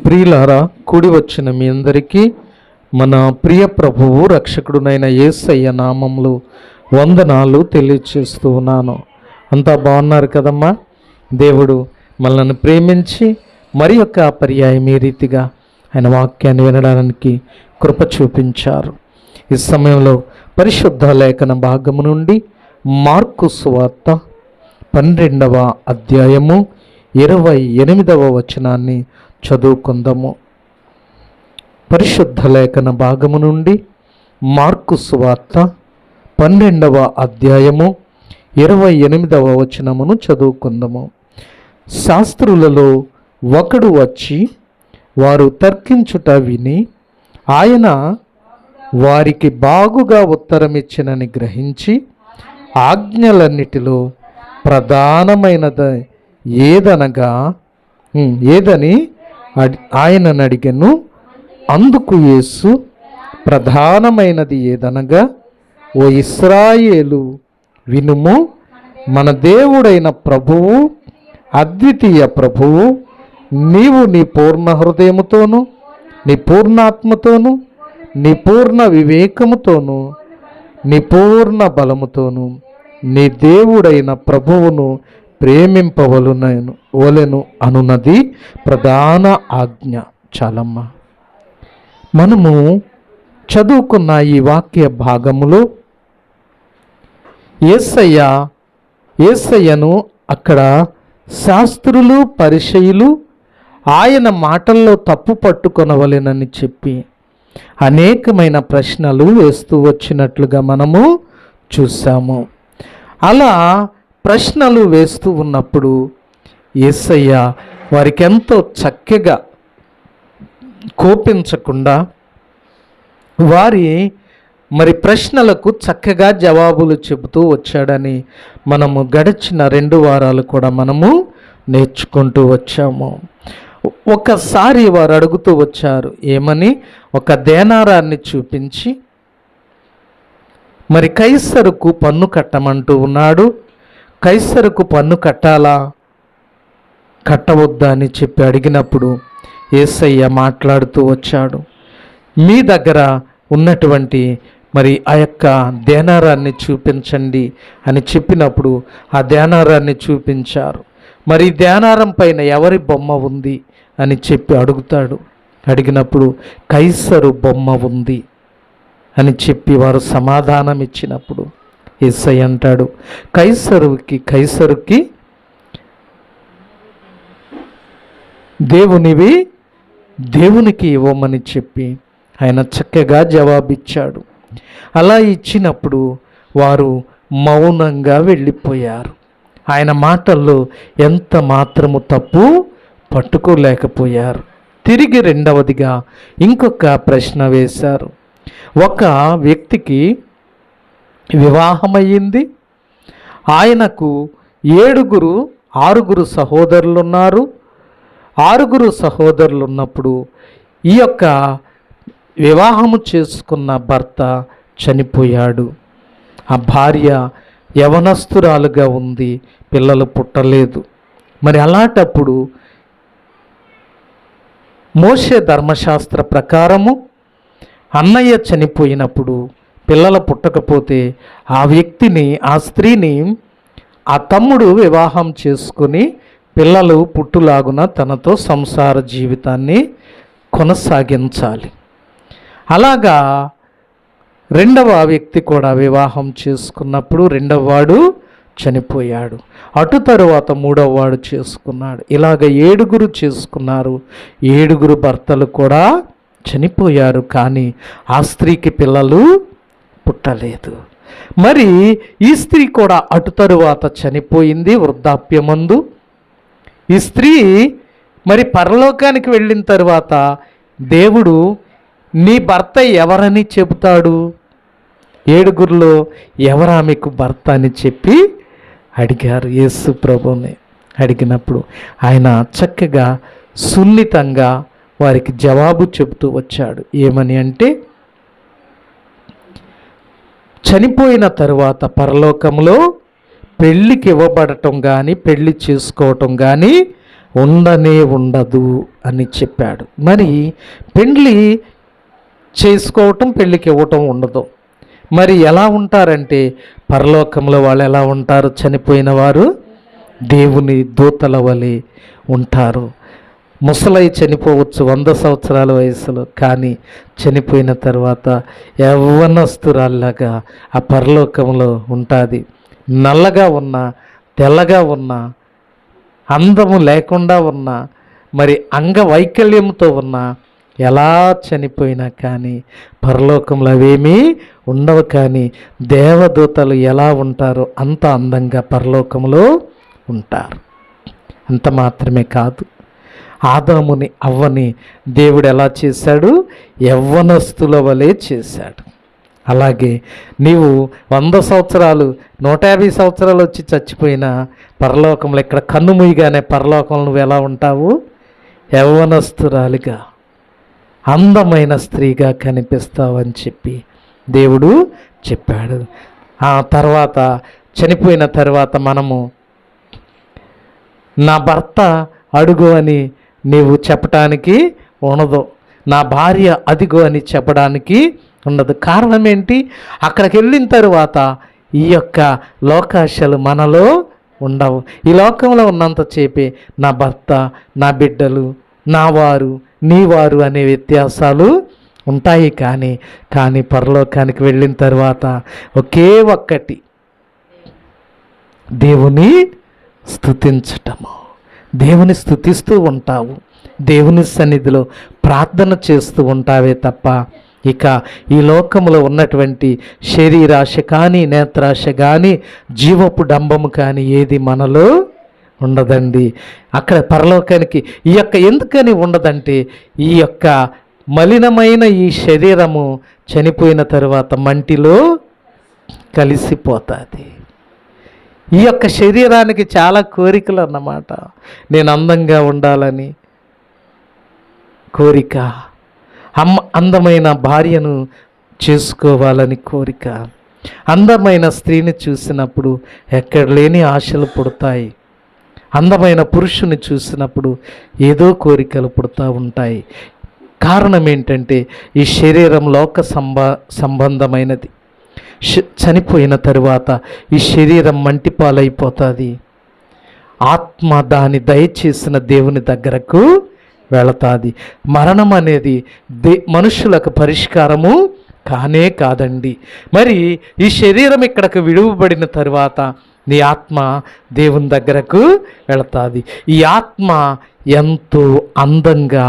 ప్రియులారా, కూడి వచ్చిన మీ అందరికీ మన ప్రియ ప్రభువు రక్షకుడునైన యేసయ్య నామములో వందనాలు తెలియచేస్తూ ఉన్నాను. అంతా బాగున్నారు కదమ్మా? దేవుడు మనల్ని ప్రేమించి మరి యొక్క పర్యాయం ఈ రీతిగా ఆయన వాక్యాన్ని వినడానికి కృప చూపించారు. ఈ సమయంలో పరిశుద్ధ లేఖన భాగము నుండి మార్కు సువార్త 12వ అధ్యాయము 28వ వచనాన్ని చదువుకుందాము. పరిశుద్ధ లేఖన భాగము నుండి మార్కు సువార్త 12వ అధ్యాయము 28వ వచనమును చదువుకుందాము. శాస్త్రులలో ఒకడు వచ్చి వారు తర్కించుట విని ఆయన వారికి బాగుగా ఉత్తరమిచ్చినని గ్రహించి ఆజ్ఞలన్నిటిలో ప్రధానమైనది ఏదని ఆయనను అడిగెను. అందుకు యేసు, ప్రధానమైనది ఏదనగా, ఓ ఇశ్రాయేలు వినుము, మన దేవుడైన ప్రభువు, అద్వితీయ ప్రభువు, నీవు నీ పూర్ణ హృదయముతోను, నీ పూర్ణాత్మతోను, నీ పూర్ణ వివేకముతోను, నీ పూర్ణ బలముతోను నీ దేవుడైన ప్రభువును ప్రేమింపవలెను అనున్నది ప్రధాన ఆజ్ఞ. చాలమ్మా, మనము చదువుకున్న ఈ వాక్య భాగములో యేసయ్యను అక్కడ శాస్త్రులు పరిసయ్యులు ఆయన మాటల్లో తప్పు పట్టుకొనవలెనని చెప్పి అనేకమైన ప్రశ్నలు వేస్తూ వచ్చినట్లుగా మనము చూసాము. అలా ప్రశ్నలు వేస్తూ ఉన్నప్పుడు యేసయ్య వారికి ఎంతో చక్కగా కోపించకుండా వారి ప్రశ్నలకు చక్కగా జవాబులు చెబుతూ వచ్చాడని మనము గడిచిన 2 వారాలు కూడా మనము నేర్చుకుంటూ వచ్చాము. ఒకసారి వారు అడుగుతూ వచ్చారు, ఏమని? ఒక దేనారాన్ని చూపించి కైసరుకు పన్ను కట్టమంటూ ఉన్నాడు. కైసరుకు పన్ను కట్టాలా కట్టవద్దా అని చెప్పి అడిగినప్పుడు యేసయ్య మాట్లాడుతూ వచ్చాడు. మీ దగ్గర ఉన్నటువంటి ఆ యొక్క దేనారాన్ని చూపించండి అని చెప్పినప్పుడు ఆ దేనారాన్ని చూపించారు. దేనారం పైన ఎవరి బొమ్మ ఉంది అని చెప్పి అడిగినప్పుడు కైసరు బొమ్మ ఉంది అని చెప్పి వారు సమాధానం ఇచ్చినప్పుడు యేసయ్య అంటాడు, కైసరుకి దేవునికి ఇవ్వమని చెప్పి ఆయన చక్కగా జవాబిచ్చాడు. అలా ఇచ్చినప్పుడు వారు మౌనంగా వెళ్ళిపోయారు. ఆయన మాటల్లో ఎంత మాత్రము తప్పు పట్టుకోలేకపోయారు. తిరిగి రెండవదిగా ఇంకొక ప్రశ్న వేశారు. ఒక వ్యక్తికి వివాహమయ్యింది. ఆయనకు 6 సహోదరులు ఉన్నారు. 6 సహోదరులు ఉన్నప్పుడు ఈ యొక్క వివాహము చేసుకున్న భర్త చనిపోయాడు. ఆ భార్య యవనస్తురాలుగా ఉంది, పిల్లలు పుట్టలేదు. అలాంటప్పుడు మోషే ధర్మశాస్త్ర ప్రకారము అన్నయ్య చనిపోయినప్పుడు పిల్లలు పుట్టకపోతే ఆ స్త్రీని ఆ తమ్ముడు వివాహం చేసుకుని పిల్లలు పుట్టులాగున తనతో సంసార జీవితాన్ని కొనసాగించాలి. అలాగా రెండవ వ్యక్తి కూడా వివాహం చేసుకున్నప్పుడు రెండవ వాడు చనిపోయాడు. అటు తరువాత 3వ వాడు చేసుకున్నాడు. ఇలాగ 7 చేసుకున్నారు. 7 భర్తలు కూడా చనిపోయారు. కానీ ఆ స్త్రీకి పిల్లలు పుట్టలేదు. ఈ స్త్రీ కూడా అటు తరువాత చనిపోయింది వృద్ధాప్యమందు. ఈ స్త్రీ పరలోకానికి వెళ్ళిన తరువాత దేవుడు నీ భర్త ఎవరని చెబుతాడు? 7 ఎవరు ఆమెకు భర్త అని చెప్పి అడిగారు యేసు ప్రభువుని. అడిగినప్పుడు ఆయన చక్కగా సున్నితంగా వారికి జవాబు చెబుతూ వచ్చాడు. ఏమని అంటే, చనిపోయిన తరువాత పరలోకంలో పెళ్ళికి ఇవ్వబడటం కానీ పెళ్ళి చేసుకోవటం కానీ ఉండనే ఉండదు అని చెప్పాడు. మరి పెండ్లి చేసుకోవటం, పెళ్ళికి ఇవ్వటం ఉండదు. మరి ఎలా ఉంటారంటే పరలోకంలో వాళ్ళు ఎలా ఉంటారు? చనిపోయిన వారు దేవుని దూతల వలె ఉంటారు. ముసలై చనిపోవచ్చు 100 సంవత్సరాల వయసులో, కానీ చనిపోయిన తర్వాత యవ్వనస్తురాల్లాగా ఆ పరలోకంలో ఉంటుంది. నల్లగా ఉన్నా, తెల్లగా ఉన్నా, అందము లేకుండా ఉన్నా, మరి అంగవైకల్యంతో ఉన్నా, ఎలా చనిపోయినా కానీ పరలోకంలో అవేమీ ఉండవు. కానీ దేవదూతలు ఎలా ఉంటారో అంత అందంగా పరలోకంలో ఉంటారు. అంత మాత్రమే కాదు, ఆదాముని అవ్వని దేవుడు ఎలా చేశాడు? యవ్వనస్తుల వలె చేశాడు. అలాగే నీవు 100 సంవత్సరాలు 150 సంవత్సరాలు వచ్చి చచ్చిపోయినా పరలోకంలో ఇక్కడ కన్ను మూయగానే పరలోకంలో నువ్వు ఎలా ఉంటావు? యవ్వనస్తురాలిగా, అందమైన స్త్రీగా కనిపిస్తావని చెప్పి దేవుడు చెప్పాడు. ఆ తర్వాత చనిపోయిన తర్వాత మనము నా భర్త అడుగు అని నీవు చెప్పడానికి ఉండదు, నా భార్య అదిగో అని చెప్పడానికి ఉండదు. కారణం ఏంటి? అక్కడికి వెళ్ళిన తరువాత ఈ యొక్క లోకాశలు మనలో ఉండవు. ఈ లోకంలో ఉన్నంతసేపే నా భర్త, నా బిడ్డలు, నా వారు, నీ వారు అనే వ్యత్యాసాలు ఉంటాయి. కానీ పరలోకానికి వెళ్ళిన తర్వాత ఒకే ఒక్కటి, దేవుని స్తుతించటము. దేవుని స్తుతిస్తూ ఉంటావు, దేవుని సన్నిధిలో ప్రార్థన చేస్తూ ఉంటావే తప్ప ఇక ఈ లోకంలో ఉన్నటువంటి శరీరాశ కానీ, నేత్రాశ కానీ, జీవపు డంబము కానీ ఏది మనలో ఉండదండి. అక్కడ పరలోకానికి ఈ యొక్క ఎందుకని ఉండదంటే ఈ యొక్క మలినమైన ఈ శరీరము చనిపోయిన తరువాత మంటిలో కలిసిపోతుంది. ఈ యొక్క శరీరానికి చాలా కోరికలు అన్నమాట. నేను అందంగా ఉండాలని కోరిక, అందమైన భార్యను చేసుకోవాలని కోరిక, అందమైన స్త్రీని చూసినప్పుడు ఎక్కడ లేని ఆశలు పుడతాయి, అందమైన పురుషుని చూసినప్పుడు ఏదో కోరికలు పుడతా ఉంటాయి. కారణం ఏంటంటే ఈ శరీరం లోక సంబంధమైనది. చనిపోయిన తరువాత ఈ శరీరం మంటిపాలైపోతుంది. ఆత్మ దాని దయచేసిన దేవుని దగ్గరకు వెళతాది. మరణం అనేది మనుషులకు పరిష్కారము కానే కాదండి. మరి ఈ శరీరం ఇక్కడకు విడువబడిన తరువాత నీ ఆత్మ దేవుని దగ్గరకు వెళతాది. ఈ ఆత్మ ఎంతో అందంగా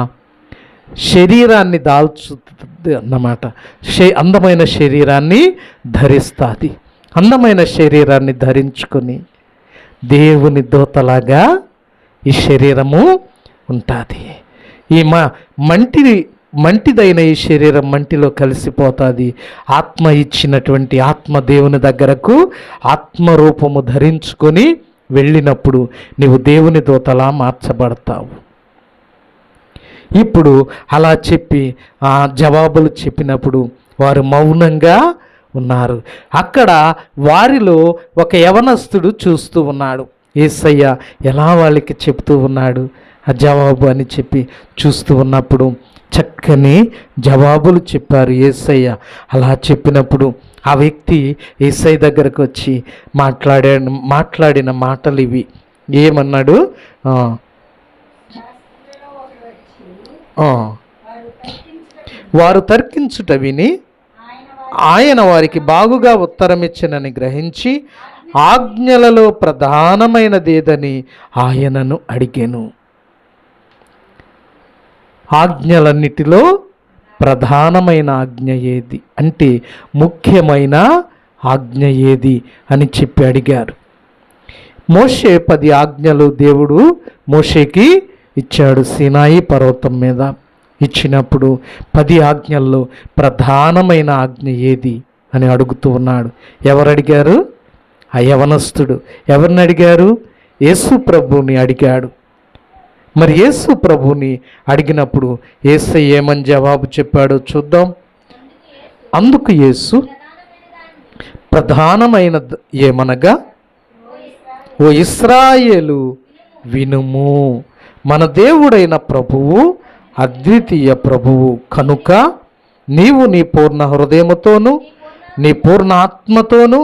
శరీరాన్ని దాల్చుతుంది అన్నమాట. అందమైన శరీరాన్ని ధరిస్తుంది. అందమైన శరీరాన్ని ధరించుకొని దేవుని దూతలాగా ఈ శరీరము ఉంటుంది. ఈ మంటిదైన ఈ శరీరం మంటిలో కలిసిపోతుంది. ఆత్మ ఇచ్చినటువంటి ఆత్మ దేవుని దగ్గరకు ఆత్మరూపము ధరించుకొని వెళ్ళినప్పుడు నీవు దేవుని దూతలా మార్చబడతావు. ఇప్పుడు అలా చెప్పి ఆ జవాబులు చెప్పినప్పుడు వారు మౌనంగా ఉన్నారు. అక్కడ వారిలో ఒక యవనస్తుడు చూస్తూ ఉన్నాడు. యేసయ్య ఎలా వాళ్ళకి చెప్తూ ఉన్నాడు ఆ జవాబు అని చెప్పి చూస్తూ ఉన్నప్పుడు చక్కని జవాబులు చెప్పారు యేసయ్య. అలా చెప్పినప్పుడు ఆ వ్యక్తి యేసయ్య దగ్గరకు వచ్చి మాట్లాడిన మాటలు ఇవి. ఏమన్నాడు? వారు తర్కించుట విని ఆయన వారికి బాగుగా ఉత్తరమిచ్చనని గ్రహించి ఆజ్ఞలలో ప్రధానమైనదేదని ఆయనను అడిగెను. ఆజ్ఞలన్నిటిలో ప్రధానమైన ఆజ్ఞ ఏది అంటే ముఖ్యమైన ఆజ్ఞ ఏది అని చెప్పి అడిగారు. మోషే 10 ఆజ్ఞలు దేవుడు మోషేకి ఇచ్చాడు. సినాయి పర్వతం మీద ఇచ్చినప్పుడు 10 ఆజ్ఞల్లో ప్రధానమైన ఆజ్ఞ ఏది అని అడుగుతూ ఉన్నాడు. ఎవరు అడిగారు? ఆ యవనస్తుడు. ఎవరిని అడిగారు? యేసు ప్రభువుని అడిగాడు. మరి యేసు ప్రభువుని అడిగినప్పుడు యేసయ్య ఏమని జవాబు చెప్పాడో చూద్దాం. అందుకు యేసు ప్రధానమైన ఏమనగా, ఓ ఇశ్రాయేలు వినుము, మన దేవుడైన ప్రభువు అద్వితీయ ప్రభువు కనుక నీవు నీ పూర్ణ హృదయముతోను, నీ పూర్ణ ఆత్మతోను,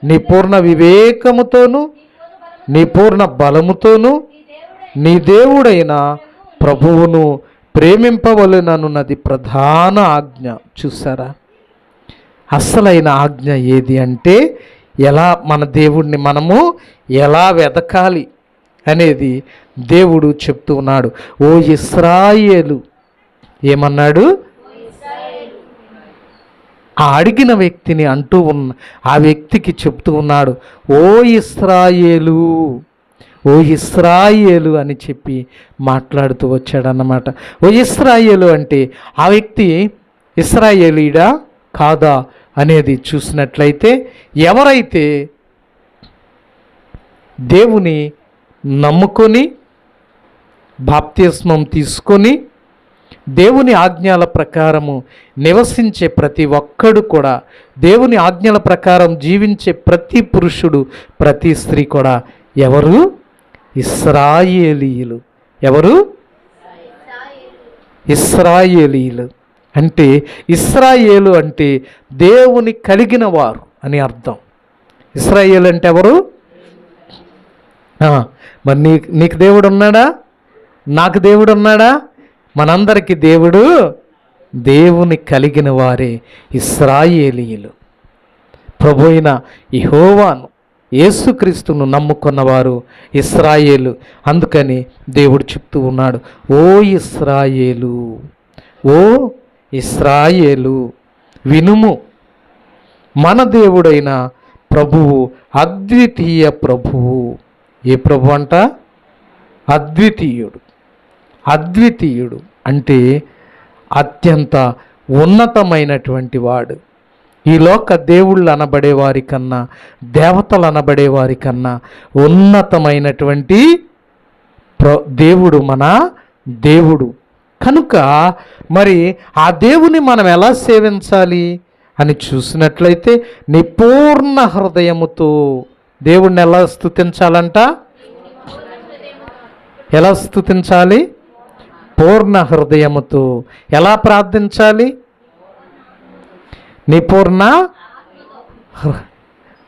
నీ పూర్ణ వివేకముతోను, నీ పూర్ణ బలముతోను నీ దేవుడైన ప్రభువును ప్రేమింపవలెనన్నది ప్రధాన ఆజ్ఞ. చూసారా? అసలైన ఆజ్ఞ ఏది అంటే ఎలా మన దేవుడిని మనము ఎలా వెతకాలి అనేది దేవుడు చెప్తూ ఉన్నాడు. ఓ ఇశ్రాయేలు, ఏమన్నాడు? ఆ అడిగిన వ్యక్తిని అంటూ ఆ వ్యక్తికి చెప్తూ ఉన్నాడు, ఓ ఇశ్రాయేలు, ఓ ఇశ్రాయేలు అని చెప్పి మాట్లాడుతూ వచ్చాడన్నమాట. ఓ ఇశ్రాయేలు అంటే ఆ వ్యక్తి ఇశ్రాయేలీడా కాదా అనేది చూసినట్లయితే, ఎవరైతే దేవుని నమ్ముకొని బాప్తిస్మం తీసుకొని దేవుని ఆజ్ఞల ప్రకారము నివసించే ప్రతి ఒక్కడు కూడా, దేవుని ఆజ్ఞల ప్రకారం జీవించే ప్రతి పురుషుడు, ప్రతి స్త్రీ కూడా ఎవరు? ఇశ్రాయేలీయులు. ఎవరు? ఇశ్రాయేలీయులు. అంటే ఇశ్రాయేలు అంటే దేవుని కలిగిన వారు అని అర్థం. ఇశ్రాయేలు అంటే ఎవరు? మరి నీకు దేవుడు ఉన్నాడా? నాకు దేవుడు ఉన్నాడా? మనందరికీ దేవుడు దేవుని కలిగిన వారే ఇశ్రాయేలీయులు. ప్రభు అయిన యెహోవాను, యేసుక్రీస్తును నమ్ముకున్నవారు ఇశ్రాయేలు. అందుకని దేవుడు చెప్తూ ఉన్నాడు, ఓ ఇశ్రాయేలు, ఓ ఇశ్రాయేలు వినుము, మన దేవుడైన ప్రభువు అద్వితీయ ప్రభువు. ఏ ప్రభు అంట? అద్వితీయుడు. అద్వితీయుడు అంటే అత్యంత ఉన్నతమైనటువంటి వాడు. ఈ లోక దేవుళ్ళు అనబడే వారి కన్నా, దేవతలు అనబడే వారి కన్నా ఉన్నతమైనటువంటి దేవుడు మన దేవుడు. కనుక మరి ఆ దేవుని మనం ఎలా సేవించాలి అని చూసినట్లయితే, నీ పూర్ణ హృదయముతో దేవుణ్ణి ఎలా స్తుతించాలంట? ఎలా స్తుతించాలి? పూర్ణ హృదయముతో. ఎలా ప్రార్థించాలి? నీ పూర్ణ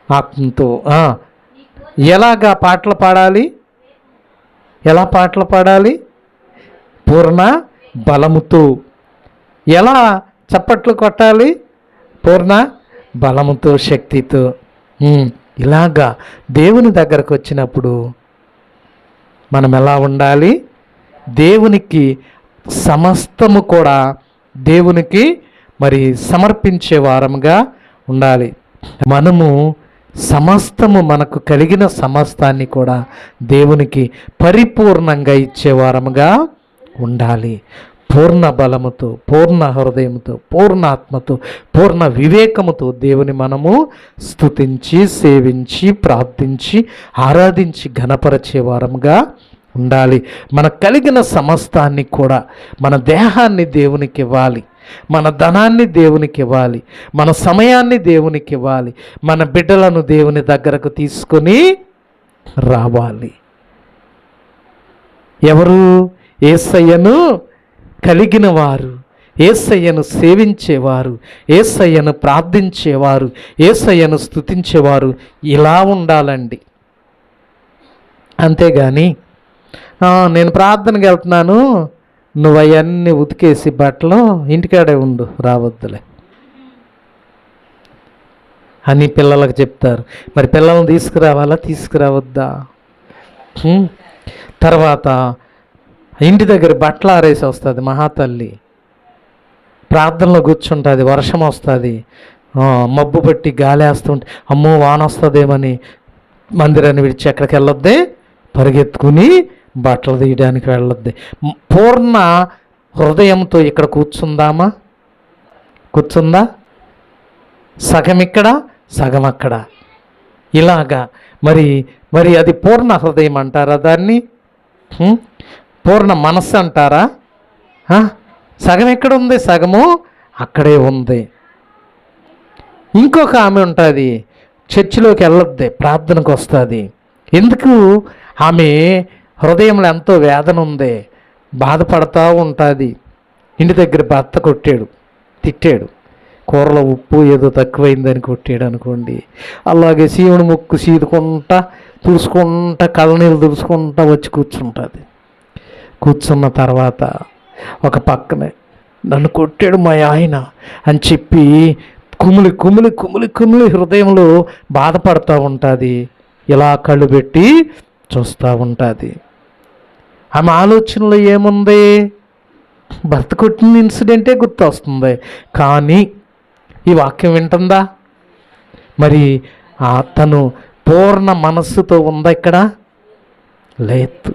ఆత్మతో. ఎలాగా పాటలు పాడాలి? ఎలా పాటలు పాడాలి? పూర్ణ బలముతో. ఎలా చప్పట్లు కొట్టాలి? పూర్ణ బలముతో, శక్తితో. ఇలాగా దేవుని దగ్గరకు వచ్చినప్పుడు మనం ఎలా ఉండాలి? దేవునికి సమస్తము కూడా దేవునికి మరి సమర్పించే వారముగా ఉండాలి. మనము సమస్తము, మనకు కలిగిన సమస్తాన్ని కూడా దేవునికి పరిపూర్ణంగా ఇచ్చేవారముగా ఉండాలి. పూర్ణ బలముతో, పూర్ణ హృదయముతో, పూర్ణ ఆత్మతో, పూర్ణ వివేకముతో దేవుని మనము స్తుతించి, సేవించి, ప్రార్థించి, ఆరాధించి ఘనపరచే వారముగా ఉండాలి. మనకు కలిగిన సమస్తాన్ని కూడా, మన దేహాన్ని దేవునికి ఇవ్వాలి, మన ధనాన్ని దేవునికి ఇవ్వాలి, మన సమయాన్ని దేవునికి ఇవ్వాలి, మన బిడ్డలను దేవుని దగ్గరకు తీసుకొని రావాలి. ఎవరు? యేసయ్యను కలిగిన వారు, యేసయ్యను సేవించేవారు, యేసయ్యను ప్రార్థించేవారు, యేసయ్యను స్తుతించేవారు ఇలా ఉండాలండి. అంతేగాని నేను ప్రార్థనకి వెళ్తున్నాను, నువ్వు అవన్నీ ఉతికేసి బట్టలు ఇంటికాడే ఉండు, రావద్దులే అని పిల్లలకు చెప్తారు. మరి పిల్లలను తీసుకురావాలా, తీసుకురావద్దా? తర్వాత ఇంటి దగ్గర బట్టలు ఆరేసి వస్తుంది మహాతల్లి, ప్రార్థనలో కూర్చుంటుంది, వర్షం వస్తుంది, మబ్బు పట్టి గాలి వేస్తుంటే అమ్మో వాన వస్తుందేమని మందిరాన్ని విడిచి ఎక్కడికి వెళ్ళొద్దే, పరిగెత్తుకుని బట్టలు తీయడానికి వెళ్ళొద్ది. పూర్ణ హృదయంతో ఇక్కడ కూర్చుందామా? కూర్చుందా? సగం ఇక్కడ, సగం అక్కడ, ఇలాగా. మరి అది పూర్ణ హృదయం అంటారా? దాన్ని పూర్ణ మనస్సు అంటారా? సగం ఎక్కడ ఉంది? సగము అక్కడే ఉంది. ఇంకొక ఆమె ఉంటుంది, చర్చిలోకి వెళ్ళొద్దే, ప్రార్థనకు వస్తుంది. ఎందుకు? ఆమె హృదయంలో ఎంతో వేదన ఉంది, బాధపడతా ఉంటుంది. ఇంటి దగ్గర భర్త కొట్టాడు, తిట్టాడు, కూరలో ఉప్పు ఏదో తక్కువైందని కొట్టాడు అనుకోండి. అలాగే శివుని ముక్కు సీదుకుంటా తుడుచుకుంటా కళ్ళనీళ్ళు తుడుచుకుంటా వచ్చి కూర్చుంటుంది. కూర్చున్న తర్వాత ఒక పక్కనే నన్ను కొట్టాడు మా ఆయన అని చెప్పి కుమిలి కుమిలి కుమిలి కుమిలి హృదయంలో బాధపడుతూ ఉంటుంది. ఇలా కళ్ళు పెట్టి చూస్తూ ఉంటుంది. ఆమె ఆలోచనలో ఏముంది? భర్త కొట్టిన ఇన్సిడెంటే గుర్తు వస్తుంది, కానీ ఈ వాక్యం వింటుందా? మరి తను పూర్ణ మనస్సుతో ఉందా ఇక్కడ? లేదు.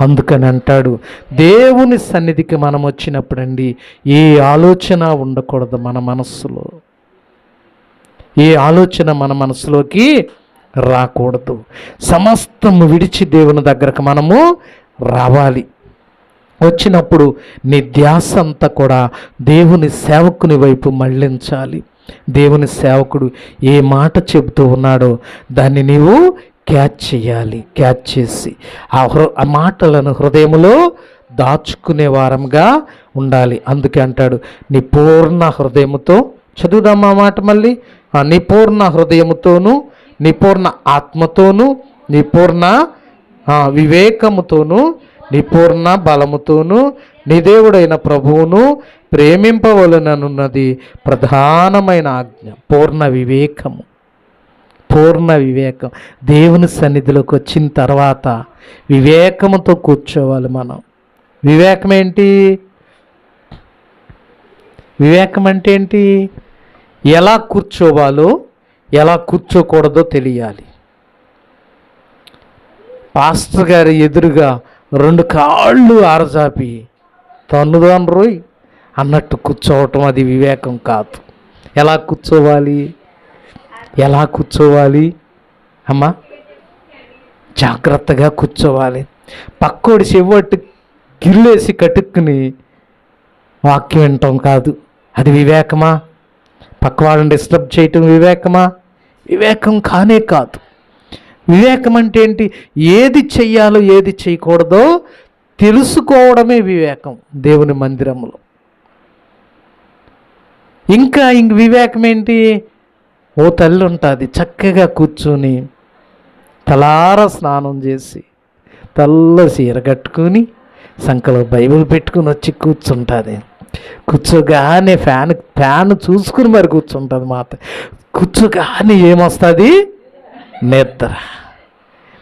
అందుకని అంటాడు, దేవుని సన్నిధికి మనం వచ్చినప్పుడండి ఏ ఆలోచన ఉండకూడదు మన మనస్సులో, ఏ ఆలోచన మన మనసులోకి రాకూడదు. సమస్తము విడిచి దేవుని దగ్గరకు మనము రావాలి. వచ్చినప్పుడు నీ ధ్యాస అంతా కూడా దేవుని సేవకుని వైపు మళ్ళించాలి. దేవుని సేవకుడు ఏ మాట చెబుతూ ఉన్నాడో దాన్ని నీవు క్యాచ్ చేయాలి. క్యాచ్ చేసి ఆ మాటలను హృదయంలో దాచుకునే వారంగా ఉండాలి. అందుకే అంటాడు, నీ పూర్ణ హృదయముతో, చదువుదాం ఆ మాట మళ్ళీ, నీ పూర్ణ హృదయముతోను, నీ పూర్ణ ఆత్మతోను, నీ పూర్ణ వివేకముతోను, నీ పూర్ణ బలముతోను నీ దేవుడైన ప్రభువును ప్రేమింపవలననున్నది ప్రధానమైన ఆజ్ఞ. పూర్ణ వివేకము, పూర్ణ వివేకం. దేవుని సన్నిధిలోకి వచ్చిన తర్వాత వివేకముతో కూర్చోవాలి మనం. వివేకం ఏంటి? వివేకం అంటే ఏంటి? ఎలా కూర్చోవాలో ఎలా కూర్చోకూడదో తెలియాలి. పాస్టర్ గారి ఎదురుగా 2 కాళ్ళు ఆరజాపి తన్నుదాన్రోయ్ అన్నట్టు కూర్చోవటం అది వివేకం కాదు. ఎలా కూర్చోవాలి? ఎలా కూర్చోవాలి అమ్మా? జాగ్రత్తగా కూర్చోవాలి. పక్కోడి చెవట్టు గిల్లేసి కటుక్కుని వాక్యం వినటం కాదు. అది వివేకమా? పక్కవాడిని డిస్టర్బ్ చేయటం వివేకమా? వివేకం కానే కాదు. వివేకం అంటే ఏంటి? ఏది చెయ్యాలో ఏది చేయకూడదో తెలుసుకోవడమే వివేకం దేవుని మందిరంలో. ఇంకా వివేకం ఏంటి? ఓ తల్లి ఉంటుంది, చక్కగా కూర్చొని తలార స్నానం చేసి తెల్ల చీర కట్టుకుని సంకలో బైబిల్ పెట్టుకుని వచ్చి కూర్చుంటుంది. కూర్చోగానే ఫ్యాన్ చూసుకుని మరి కూర్చుంటుంది మాత. కూర్చోగానే ఏమొస్తుంది? నిద్ర.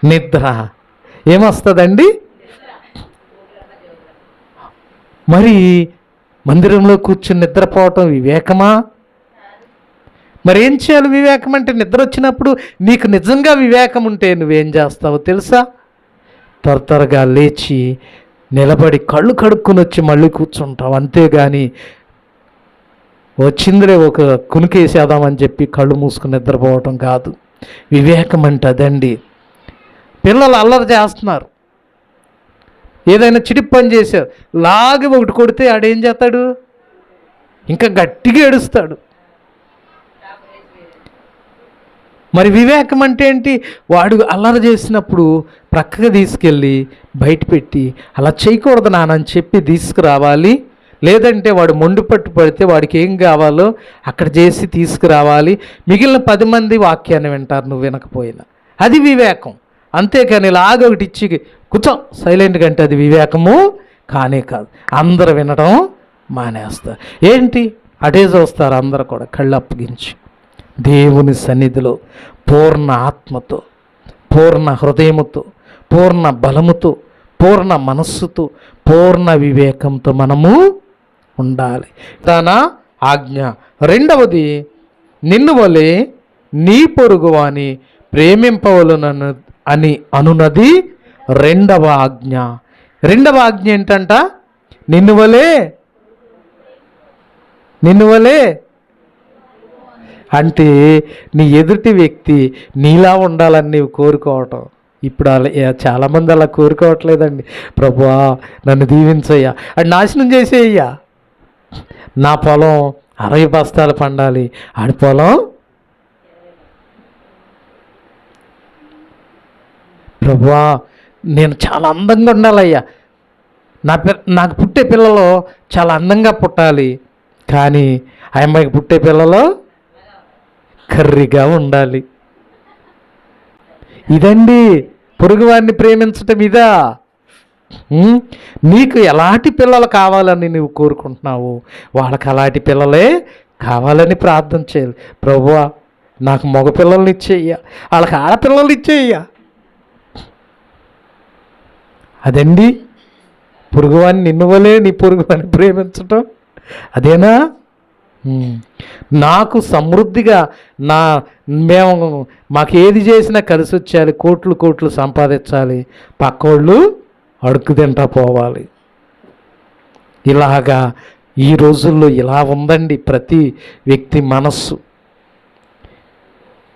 నిద్ర ఏమొస్తుందండి? మరి మందిరంలో కూర్చుని నిద్రపోవటం వివేకమా? మరి ఏం చేయాలి? వివేకం అంటే నిద్ర వచ్చినప్పుడు నీకు నిజంగా వివేకం ఉంటే నువ్వేం చేస్తావో తెలుసా? త్వరగా లేచి నిలబడి కళ్ళు కడుక్కుని వచ్చి మళ్ళీ కూర్చుంటావు. అంతేగాని వచ్చిందిలే ఒక కునికేసేద్దామని చెప్పి కళ్ళు మూసుకుని నిద్రపోవటం కాదు. వివేకం అంటే అదండి. పిల్లలు అల్లరి చేస్తున్నారు, ఏదైనా చిటిప్ పని చేశారు, లాగి ఒకటి కొడితే ఆడేం చేస్తాడు? ఇంకా గట్టిగా ఏడుస్తాడు. మరి వివేకం అంటే ఏంటి? వాడు అల్లరి చేసినప్పుడు ప్రక్కగా తీసుకెళ్ళి బయట పెట్టి అలా చేయకూడదు నాన్న అని చెప్పి తీసుకురావాలి. లేదంటే వాడు మొండి పట్టు పడితే వాడికి ఏం కావాలో అక్కడ చేసి తీసుకురావాలి. మిగిలిన 10 మంది వాక్యాన్ని వింటారు నువ్వు వినకపోయినా. అది వివేకం. అంతేకాని ఇలాగ ఒకటి ఇచ్చి కూర్చో సైలెంట్గా అంటే అది వివేకము కానే కాదు. అందరూ వినడం మానేస్తారు. ఏంటి? అటే చూస్తారు అందరూ కూడా కళ్ళు అప్పగించి. దేవుని సన్నిధిలో పూర్ణ ఆత్మతో, పూర్ణ హృదయముతో, పూర్ణ బలముతో, పూర్ణ మనస్సుతో, పూర్ణ వివేకంతో మనము ఉండాలి. తన ఆజ్ఞ. రెండవది, నిన్ను వలె నీ పొరుగువాని ప్రేమింపవలనను అని అనున్నది రెండవ ఆజ్ఞ. రెండవ ఆజ్ఞ ఏంటంట? నిన్ను వలె అంటే నీ ఎదుటి వ్యక్తి నీలా ఉండాలని నీవు కోరుకోవటం. ఇప్పుడు అలా చాలామంది అలా కోరుకోవట్లేదండి. ప్రభువా నన్ను దీవించయ్యా, అది నాశనం చేసేయ్యా. నా పొలం 60 బస్తాలు పండాలి, ఆడి పొలం ప్రభువా నేను చాలా అందంగా ఉండాలయ్యా, నాకు పుట్టే పిల్లలు చాలా అందంగా పుట్టాలి, కానీ ఆ అమ్మాయికి పుట్టే పిల్లలు కర్రీగా ఉండాలి. ఇదండి పొరుగువారిని ప్రేమించటం ఇదా? నీకు ఎలాంటి పిల్లలు కావాలని నువ్వు కోరుకుంటున్నావు, వాళ్ళకి అలాంటి పిల్లలే కావాలని ప్రార్థన చేయాలి. ప్రభువా నాకు మగ పిల్లల్ని ఇచ్చేయ్యా, వాళ్ళకి ఆడపిల్లలు ఇచ్చేయ్యా. అదండి పొరుగువాన్ని నిన్ను వలే నీ పొరుగువాన్ని ప్రేమించటం అదేనా? నాకు సమృద్ధిగా మాకు ఏది చేసినా కలిసి వచ్చేయాలి, కోట్లు కోట్లు సంపాదించాలి, పక్కోళ్ళు అడుగు తింటా పోవాలి. ఇలాగా ఈ రోజుల్లో ఇలా ఉందండి ప్రతి వ్యక్తి మనస్సు.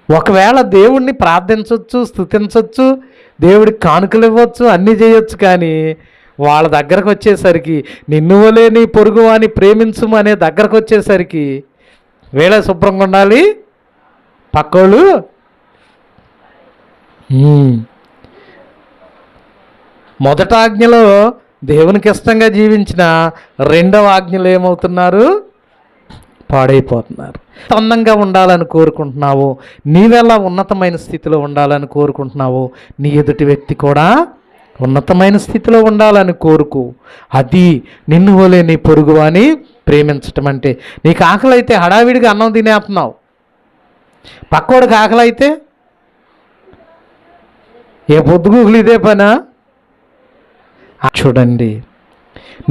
ఒకవేళ దేవుణ్ణి ప్రార్థించవచ్చు, స్తుతించవచ్చు, దేవుడికి కానుకలు ఇవ్వచ్చు, అన్నీ చేయొచ్చు, కానీ వాళ్ళ దగ్గరకు వచ్చేసరికి నిన్ను వలే నీ పొరుగువాని ప్రేమించుము అనే దగ్గరకు వచ్చేసరికి వేళ శుభ్రంగా ఉండాలి, పక్కోళ్ళు మొదట ఆజ్ఞలో దేవునికి ఇష్టంగా జీవించిన రెండవ ఆజ్ఞలు ఏమవుతున్నారు? పాడైపోతున్నారు. అందంగా ఉండాలని కోరుకుంటున్నావు, నీవెలా ఉన్నతమైన స్థితిలో ఉండాలని కోరుకుంటున్నావు, నీ ఎదుటి వ్యక్తి కూడా ఉన్నతమైన స్థితిలో ఉండాలని కోరుకు. అది నిన్ను వలే నీ పొరుగువాని ప్రేమించటం అంటే. నీకు ఆకలి అయితే హడావిడిగా అన్నం తినేస్తున్నావు, పక్కోడికి ఆకలి అయితే ఏ పొద్దుగూకులు ఇదే పనా? చూడండి,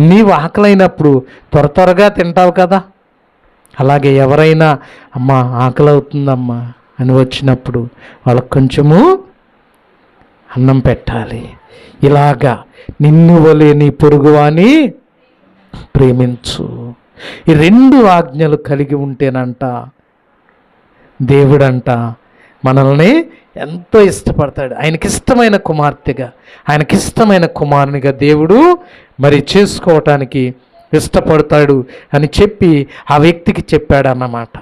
నీవు ఆకలైనప్పుడు త్వరగా తింటావు కదా, అలాగే ఎవరైనా అమ్మా ఆకలి అవుతుందమ్మా అని వచ్చినప్పుడు వాళ్ళకు కొంచెము అన్నం పెట్టాలి. ఇలాగా నిన్ను వలే నీ పొరుగువాని ప్రేమించు. ఈ రెండు ఆజ్ఞలు కలిగి ఉంటేనంట దేవుడంట మనల్ని ఎంతో ఇష్టపడతాడు. ఆయనకిష్టమైన కుమార్తెగా, ఆయనకిష్టమైన కుమారునిగా దేవుడు మరి చేసుకోవటానికి ఇష్టపడతాడు అని చెప్పి ఆ వ్యక్తికి చెప్పాడన్నమాట.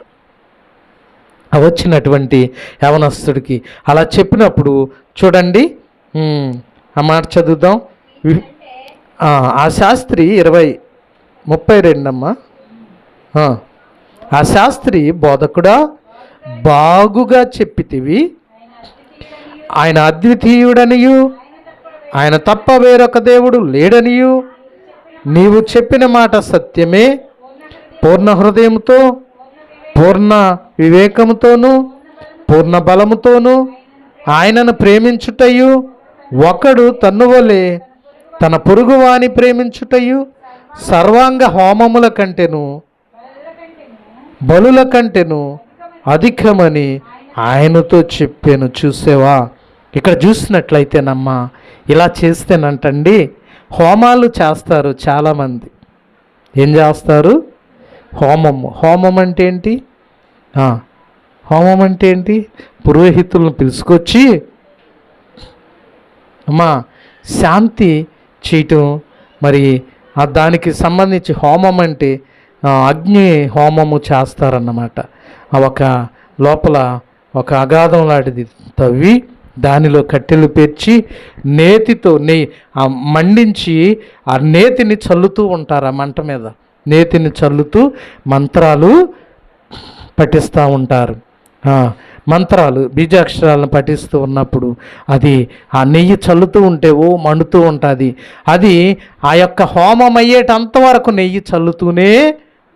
వచ్చినటువంటి యవనస్తుడికి అలా చెప్పినప్పుడు చూడండి, ఆ మాట చదువుదాం. ఆ శాస్త్రి 20:32 అమ్మా. ఆ శాస్త్రి, బోధకుడా బాగుగా చెప్పితివి, ఆయన అద్వితీయుడనియు ఆయన తప్ప వేరొక దేవుడు లేడనియు నీవు చెప్పిన మాట సత్యమే. పూర్ణ హృదయంతో, పూర్ణ వివేకముతోనూ, పూర్ణ బలముతోనూ ఆయనను ప్రేమించుటయు, ఒకడు తన్ను వలె తన పొరుగువాని ప్రేమించుటయు సర్వాంగ హోమముల కంటెను బలుల కంటెను అధికమని ఆయనతో చెప్పాను. చూసేవా, ఇక్కడ చూసినట్లయితేనమ్మా, ఇలా చేస్తేనంటండి హోమాలు చేస్తారు చాలామంది. ఏం చేస్తారు? హోమం అంటే ఏంటి? హోమం అంటే ఏంటి? పురోహితులను పిలుచుకొచ్చి అమ్మా శాంతి చేయటం. మరి దానికి సంబంధించి హోమం అంటే అగ్ని హోమము చేస్తారన్నమాట. ఒక లోపల ఒక అగాధం లాంటిది తవ్వి దానిలో కట్టెలు పేర్చి నేతితో మండించి ఆ నేతిని చల్లుతూ ఉంటారు. ఆ మంట మీద నేతిని చల్లుతూ మంత్రాలు పఠిస్తూ ఉంటారు. మంత్రాలు బీజాక్షరాలను పఠిస్తూ ఉన్నప్పుడు అది ఆ నెయ్యి చల్లుతూ ఉంటే మండుతూ ఉంటుంది. అది ఆ యొక్క హోమం అయ్యేటంత వరకు నెయ్యి చల్లుతూనే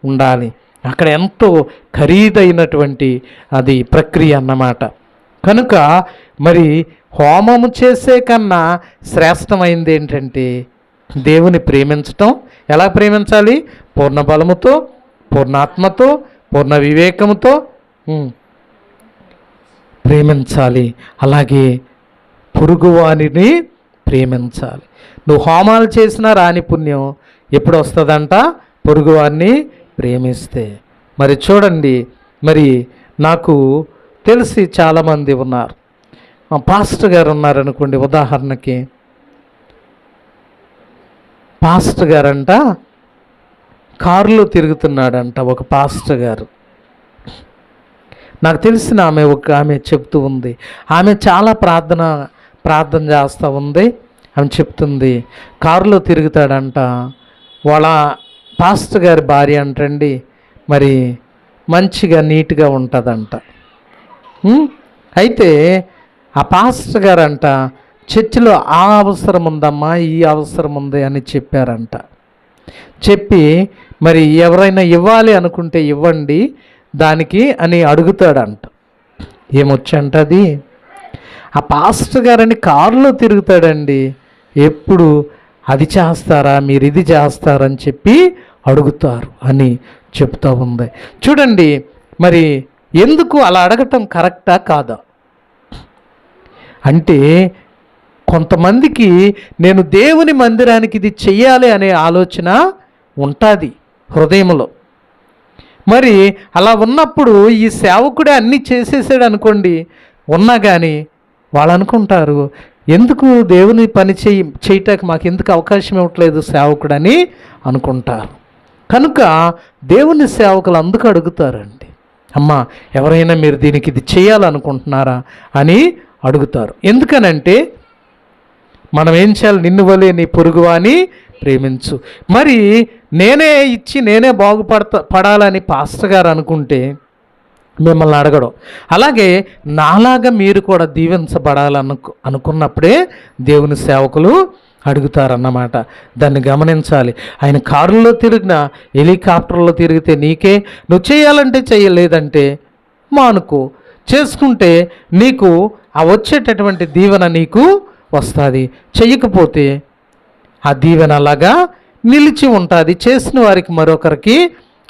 ఉండాలి. అక్కడ ఎంతో ఖరీదైనటువంటి అది ప్రక్రియ అన్నమాట. కనుక మరి హోమము చేసే కన్నా శ్రేష్టమైంది ఏంటంటే దేవుని ప్రేమించటం. ఎలా ప్రేమించాలి? పూర్ణ బలముతో, పూర్ణాత్మతో, పూర్ణ వివేకముతో ప్రేమించాలి. అలాగే పొరుగువానిని ప్రేమించాలి. నువ్వు హోమాలు చేసినా రాని పుణ్యం ఎప్పుడు వస్తుందంట? పొరుగువాన్ని ప్రేమిస్తే. మరి చూడండి, మరి నాకు తెలిసి చాలామంది ఉన్నారు. పాస్టర్ గారు ఉన్నారనుకోండి, ఉదాహరణకి పాస్టర్ గారంట కారులో తిరుగుతున్నాడంట ఒక పాస్టర్ గారు. నాకు తెలిసిన ఆమె చెప్తూ ఉంది. ఆమె చాలా ప్రార్థన చేస్తూ ఉంది. ఆమె చెప్తుంది, కారులో తిరుగుతాడంట. వాళ్ళ పాస్టర్ గారి భార్య అంటండి మరి మంచిగా నీట్గా ఉంటుందంట. అయితే ఆ పాస్టర్ గారంట చర్చిలో ఆ అవసరం ఉందమ్మా, ఈ అవసరం ఉంది అని చెప్పారంట. చెప్పి మరి ఎవరైనా ఇవ్వాలి అనుకుంటే ఇవ్వండి దానికి అని అడుగుతాడంట. ఏమొచ్చంట అది, ఆ పాస్టర్ గారని కారులో తిరుగుతాడండి, ఎప్పుడు అది చేస్తారా మీరు ఇది చేస్తారని చెప్పి అడుగుతారు అని చెప్తూ ఉంది. చూడండి, మరి ఎందుకు అలా అడగటం కరెక్టా కాదా అంటే, కొంతమందికి నేను దేవుని మందిరానికి ఇది చెయ్యాలి అనే ఆలోచన ఉంటుంది హృదయంలో. మరి అలా ఉన్నప్పుడు ఈ సేవకుడే అన్నీ చేసేసాడు అనుకోండి, ఉన్నా కానీ వాళ్ళు అనుకుంటారు, ఎందుకు దేవుని పని చేయటానికి మాకు ఎందుకు అవకాశం ఇవ్వట్లేదు సేవకుడని అనుకుంటారు. కనుక దేవుని సేవకులు అందుకు అడుగుతారండి, అమ్మా ఎవరైనా మీరు దీనికి ఇది చేయాలనుకుంటున్నారా అని అడుగుతారు. ఎందుకనంటే మనం ఏం చేయాలి, నిన్ను వలే నీ పొరుగువాని ప్రేమించు. మరి నేనే ఇచ్చి నేనే పడాలని పాస్టర్ గారు అనుకుంటే మిమ్మల్ని అడగడం. అలాగే నాలాగా మీరు కూడా అనుకున్నప్పుడే దేవుని సేవకులు అడుగుతారన్నమాట. దాన్ని గమనించాలి. ఆయన కారులో తిరిగినా హెలికాప్టర్లో తిరిగితే నీకే, నువ్వు చేయాలంటే చేయలేదంటే మానుకో, చేసుకుంటే నీకు ఆ వచ్చేటటువంటి దీవెన నీకు వస్తుంది. చెయ్యకపోతే ఆ దీవెన అలాగా నిలిచి ఉంటుంది, చేసిన వారికి మరొకరికి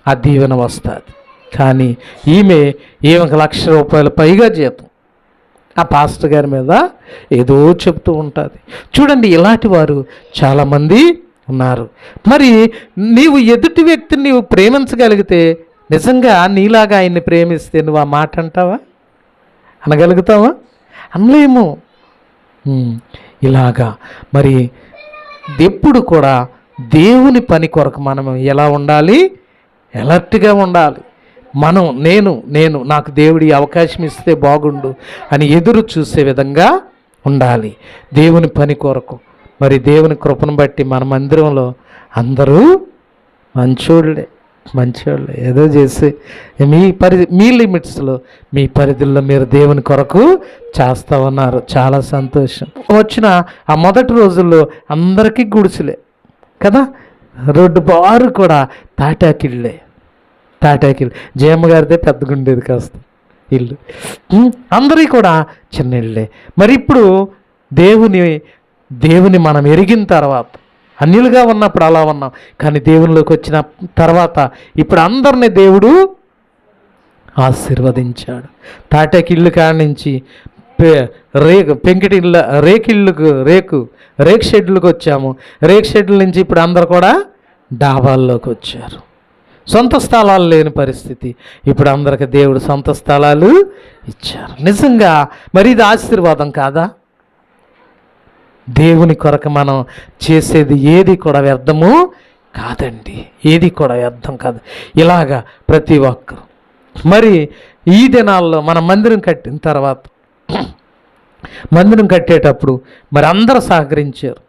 ఆ దీవెన వస్తుంది. కానీ ఈమె ₹1,00,000 పైగా జీతం, ఆ పాస్టర్ గారి మీద ఏదో చెప్తూ ఉంటుంది. చూడండి, ఇలాంటి వారు చాలామంది ఉన్నారు. మరి నీవు ఎదుటి వ్యక్తిని నీవు ప్రేమించగలిగితే, నిజంగా నీలాగా ఆయన్ని ప్రేమిస్తే నువ్వు ఆ మాట అంటావా, అనగలుగుతావా? అనలేము. ఇలాగా మరి ఎప్పుడు కూడా దేవుని పని కొరకు మనం ఎలా ఉండాలి, ఎలర్ట్గా ఉండాలి. మనం నేను నాకు దేవుడి అవకాశం ఇస్తే బాగుండు అని ఎదురు చూసే విధంగా ఉండాలి దేవుని పని కొరకు. మరి దేవుని కృపను బట్టి మన మందిరంలో అందరూ మంచోళ్ళే, ఏదో చేసి మీ లిమిట్స్లో మీ పరిధిలో మీరు దేవుని కొరకు చేస్తూ ఉన్నారు. చాలా సంతోషం. వచ్చిన ఆ మొదటి రోజుల్లో అందరికీ గుడిసెలే కదా, రోడ్డు బారు కూడా తాటాకిళ్ళే. జయమ్మ గారిదే పెద్దగా ఉండేది కాస్త ఇల్లు, అందరికీ కూడా చిన్న ఇళ్ళే. మరి ఇప్పుడు దేవుని మనం ఎరిగిన తర్వాత, అన్యులుగా ఉన్నప్పుడు అలా ఉన్నాం, కానీ దేవునిలోకి వచ్చిన తర్వాత ఇప్పుడు అందరినీ దేవుడు ఆశీర్వదించాడు. తాటాకిళ్ళు కాడి నుంచి పెంకిటిళ్ళ రేక్ షెడ్లకు వచ్చాము. రేక్ షెడ్ల నుంచి ఇప్పుడు అందరు కూడా డాబాల్లోకి వచ్చారు. సొంత స్థలాలు లేని పరిస్థితి, ఇప్పుడు అందరికి దేవుడు సొంత స్థలాలు ఇచ్చారు. నిజంగా మరి ఇది ఆశీర్వాదం కాదా? దేవుని కొరకు మనం చేసేది ఏది కూడా వ్యర్థము కాదండి, ఏది కూడా వ్యర్థం కాదు. ఇలాగా ప్రతి ఒక్కరు మరి ఈ దినాల్లో మన మందిరం కట్టిన తర్వాత, మందిరం కట్టేటప్పుడు మరి అందరూ సహకరించారు.